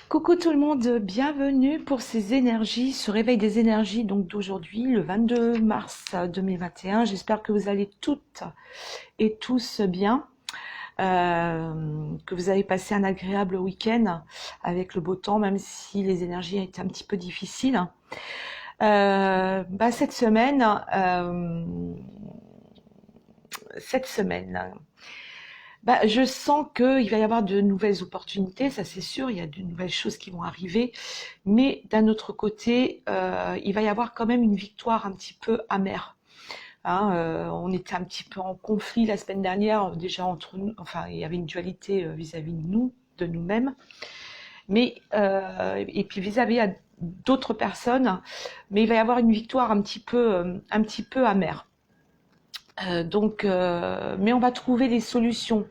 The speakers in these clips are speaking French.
Coucou tout le monde, bienvenue pour ces énergies, ce réveil des énergies donc d'aujourd'hui, le 22 mars 2021. J'espère que vous allez toutes et tous bien, que vous avez passé un agréable week-end avec le beau temps, même si les énergies étaient un petit peu difficiles. Cette semaine, je sens qu'il va y avoir de nouvelles opportunités, ça c'est sûr, il y a de nouvelles choses qui vont arriver, mais d'un autre côté, il va y avoir quand même une victoire un petit peu amère. Hein, on était un petit peu en conflit la semaine dernière, déjà entre nous, enfin il y avait une dualité vis-à-vis de nous, de nous-mêmes, mais et puis vis-à-vis d'autres personnes, mais il va y avoir une victoire un petit peu amère. Mais on va trouver des solutions.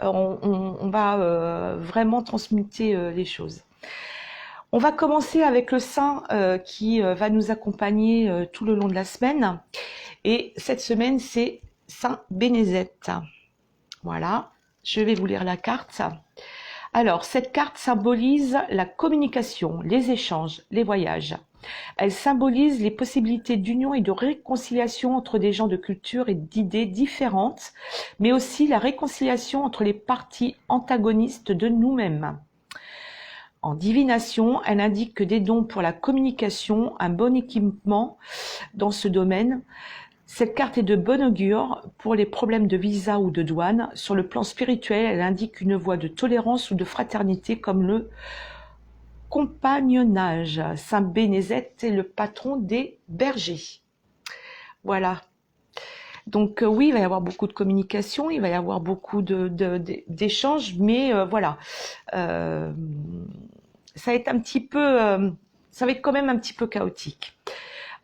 On va vraiment transmuter les choses. On va commencer avec le saint qui va nous accompagner tout le long de la semaine. Et cette semaine, c'est Saint Bénézette. Voilà, je vais vous lire la carte. Alors, cette carte symbolise la communication, les échanges, les voyages. Elle symbolise les possibilités d'union et de réconciliation entre des gens de culture et d'idées différentes, mais aussi la réconciliation entre les parties antagonistes de nous-mêmes. En divination, elle indique que des dons pour la communication, un bon équipement dans ce domaine. Cette carte est de bon augure pour les problèmes de visa ou de douane. Sur le plan spirituel, elle indique une voie de tolérance ou de fraternité comme le compagnonnage. Saint Bénézette est le patron des bergers. Voilà. Donc oui, il va y avoir beaucoup de communication, il va y avoir beaucoup d'échanges, mais voilà. Ça va être un petit peu, ça va être quand même un petit peu chaotique.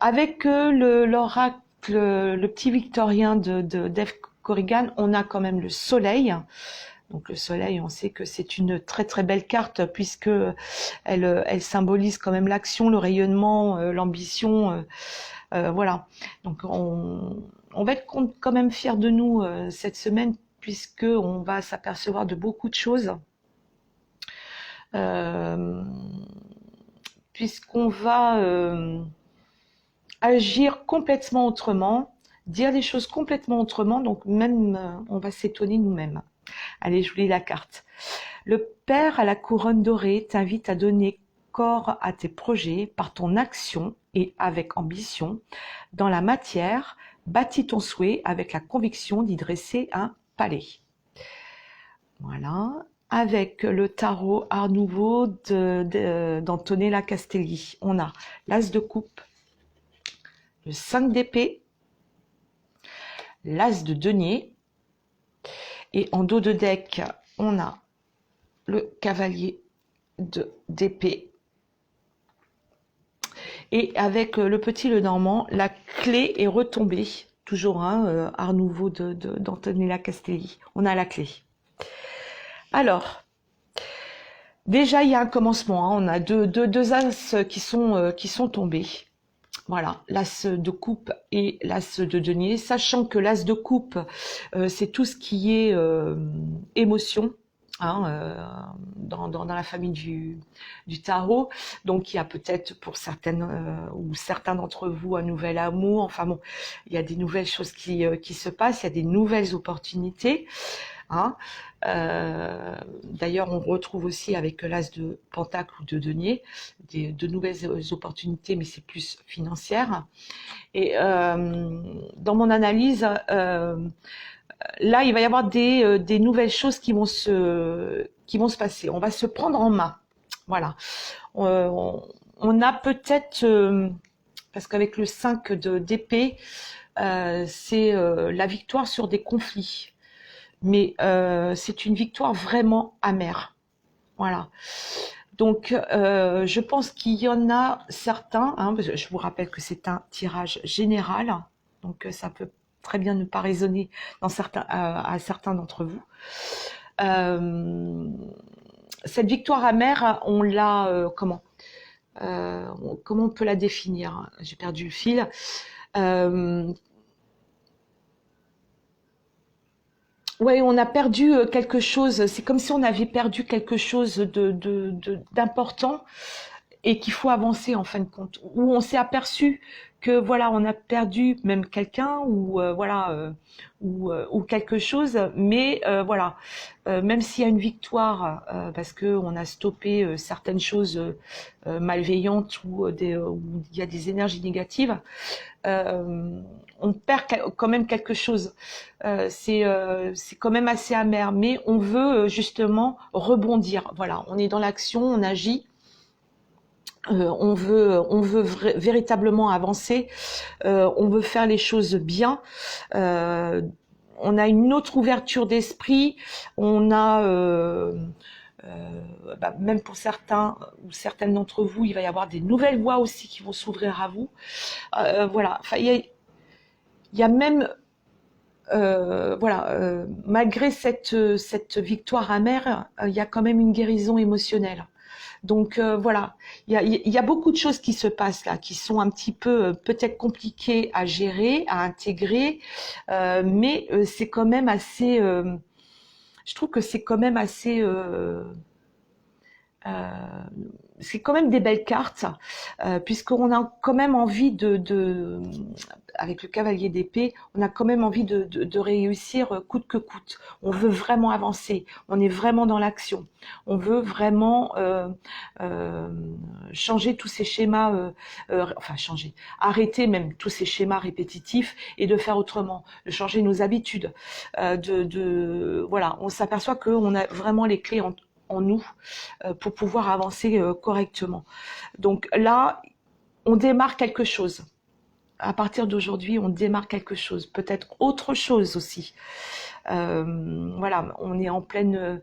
Avec l'oracle, le petit victorien de Dave Corrigan, on a quand même le soleil. Donc le soleil, on sait que c'est une très très belle carte puisque elle symbolise quand même l'action, le rayonnement, l'ambition, voilà. Donc on va être quand même fiers de nous cette semaine puisque on va s'apercevoir de beaucoup de choses, puisqu'on va agir complètement autrement, dire les choses complètement autrement. Donc même on va s'étonner nous-mêmes. Allez, je vous lis la carte. Le Père à la couronne dorée t'invite à donner corps à tes projets par ton action et avec ambition. Dans la matière, bâtis ton souhait avec la conviction d'y dresser un palais. Voilà. Avec le tarot Art Nouveau d'Antonella Castelli, on a l'As de coupe, le 5 d'épée, l'As de denier, et en dos de deck, on a le cavalier d'épée. Et avec le petit Lenormand, la clé est retombée. Toujours un Art Nouveau d'Antonella Castelli. On a la clé. Alors, déjà il y a un commencement. Hein. On a deux as qui sont tombés. Voilà, l'as de coupe et l'as de denier. Sachant que l'as de coupe, c'est tout ce qui est émotion. Hein, dans la famille du tarot. Donc il y a peut-être pour certaines ou certains d'entre vous un nouvel amour. Enfin bon, il y a des nouvelles choses qui se passent, il y a des nouvelles opportunités. Hein. D'ailleurs, on retrouve aussi avec l'as de pentacle ou de denier de nouvelles opportunités, mais c'est plus financière. Et dans mon analyse, là, il va y avoir des nouvelles choses qui vont se passer. On va se prendre en main. Voilà. On a peut-être, parce qu'avec le 5 d'épée, c'est la victoire sur des conflits. Mais c'est une victoire vraiment amère. Voilà. Donc, je pense qu'il y en a certains, hein, parce que je vous rappelle que c'est un tirage général, donc ça peut très bien ne pas résonner à certains d'entre vous. Cette victoire amère, on l'a comment on peut la définir? J'ai perdu le fil. ouais, on a perdu quelque chose. C'est comme si on avait perdu quelque chose d'important et qu'il faut avancer en fin de compte. Où on s'est aperçu que voilà, on a perdu même quelqu'un ou voilà ou quelque chose, mais voilà, même s'il y a une victoire parce que on a stoppé certaines choses malveillantes ou où il y a des énergies négatives, on perd quand même quelque chose. C'est quand même assez amer, mais on veut justement rebondir. Voilà, on est dans l'action, on agit. On veut véritablement avancer, on veut faire les choses bien. On a une autre ouverture d'esprit. On a même pour certains ou certaines d'entre vous, il va y avoir des nouvelles voies aussi qui vont s'ouvrir à vous. Voilà. Enfin, il y a même voilà, malgré cette victoire amère, il y a quand même une guérison émotionnelle. Donc voilà, il y a beaucoup de choses qui se passent là, qui sont un petit peu peut-être compliquées à gérer, à intégrer, mais c'est quand même assez. Je trouve que c'est quand même assez. Euh, c'est quand même des belles cartes, puisqu'on a quand même envie avec le cavalier d'épée, on a quand même envie de réussir coûte que coûte. On veut vraiment avancer, on est vraiment dans l'action, on veut vraiment euh, changer tous ces schémas, enfin changer, arrêter même tous ces schémas répétitifs et de faire autrement, de changer nos habitudes, voilà, on s'aperçoit qu'on a vraiment les clés en nous pour pouvoir avancer correctement. Donc là, on démarre quelque chose. À partir d'aujourd'hui, on démarre quelque chose, peut-être autre chose aussi. Voilà, on est en pleine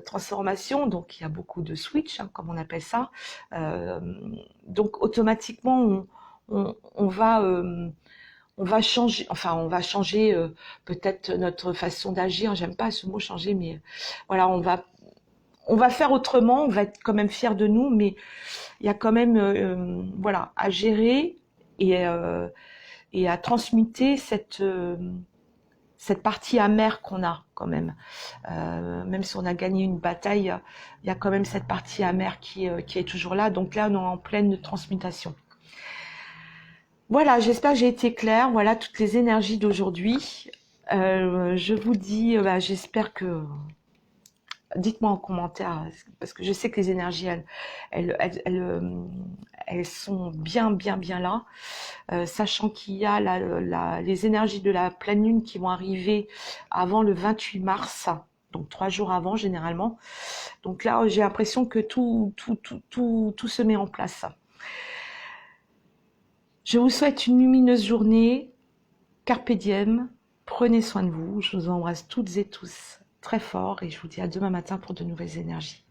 transformation, donc il y a beaucoup de switch, hein, comme on appelle ça. Donc automatiquement, on va changer, enfin on va changer peut-être notre façon d'agir. J'aime pas ce mot changer, mais voilà, on va faire autrement, on va être quand même fiers de nous, mais il y a quand même voilà, à gérer et à transmuter cette partie amère qu'on a quand même. Même si on a gagné une bataille, il y a quand même cette partie amère qui est toujours là. Donc là, on est en pleine transmutation. Voilà, j'espère que j'ai été claire. Voilà toutes les énergies d'aujourd'hui. Je vous dis, j'espère que dites-moi en commentaire, parce que je sais que les énergies, elles sont bien là, sachant qu'il y a les énergies de la pleine lune qui vont arriver avant le 28 mars, donc 3 jours avant généralement. Donc là, j'ai l'impression que tout se met en place. Je vous souhaite une lumineuse journée, carpe diem, prenez soin de vous, je vous embrasse toutes et tous très fort et je vous dis à demain matin pour de nouvelles énergies.